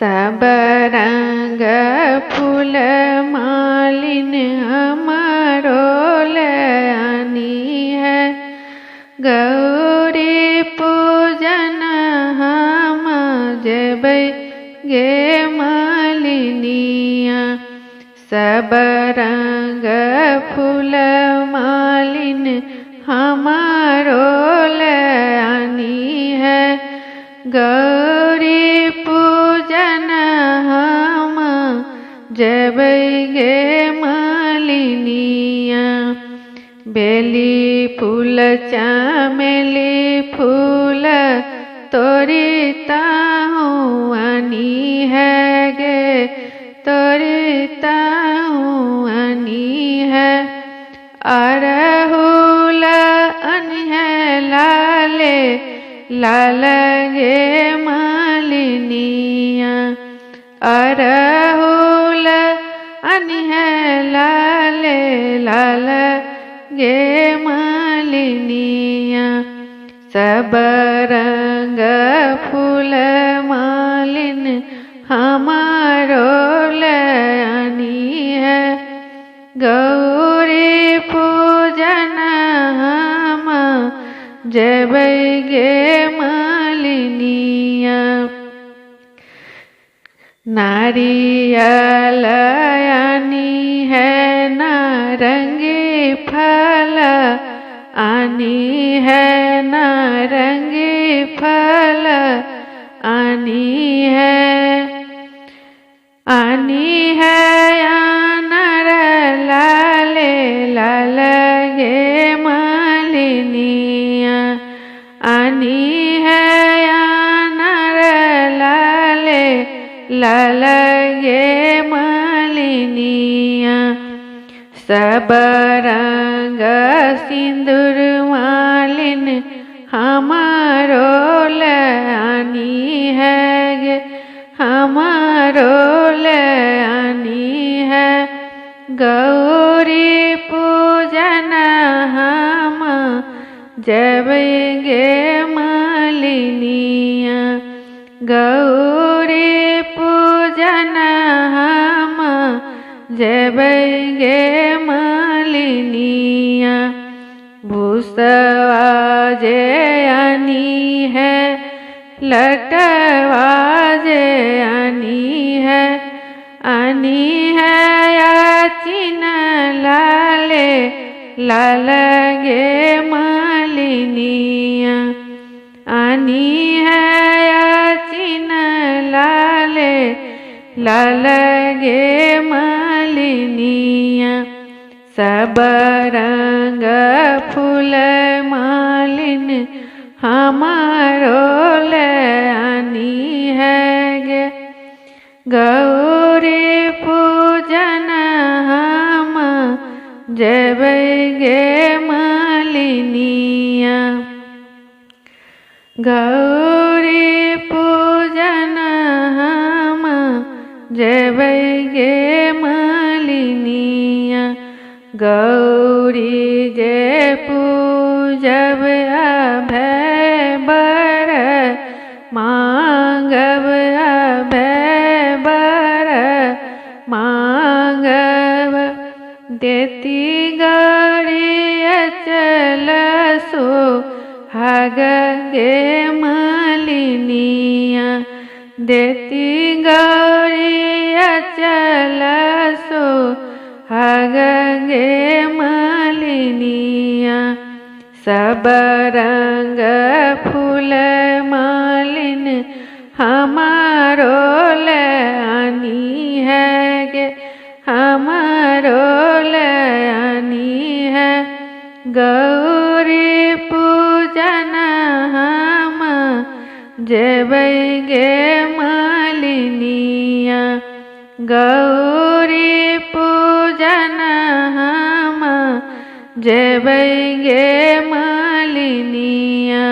सब रंग फूल मालिन हमारो लानी है। गौरी पूजन हम जेबै गे मालिनिया। सब रंग फूल मालिन हमारो लानी है। गौरी पूजन हम जेबै गे मालिनिया। बेली फूल चमेली फूल तोरी ताहूँ आनी है गे तोरी ताहूँ आनी है। अरहुल आनी है लाले लाल गे मालिनिया। अरहुल आनी है लाले लाल गे मालिनिया। सब रंग फूल मालिन हमारो लानी है। गौरी पूजन हम जेबै गे मालिनिया। नारियल आनी है नारंगी फल आनी है नारंगी फल आनी है। आनी है अनार लाले लाल गे मालिनिया। आनी है अनार लाले लाल गे मालिनिया। सब रंग सिंदूर मालिन हमारो लानी है गे हमारो लानी है। गौरी पूजन हम जेबै गे मालिनिया। गौरी पूजन हम जेबै गे मालिनिया। भूसवा जे आनी है लटवा जे आनी है। आनी है याचिन लाले लाल गे मालिनिया। आनी है याचिन लाले लाल गे मालिनिया। सब रंग फूल मालिन हमारो लानी है गे। गौरी पूजन हम जेबै गे मालिनिया। गौरी पूजन हम जेबै गे मालिनिया। गौरी जे पूजब अभय बर मांगब अभय बर मांगब। देती गौरी अचल सुहाग गे मालिनिया। देती गौरी अचल सुहाग गे मालिनिया। सब रंग फूल मालिन हमारो लानी है गे हमारो लानी है। गौरी पूजन हम जेबै गे मालिनिया। गौरी पूजन हम जेबै गे मालिनिया।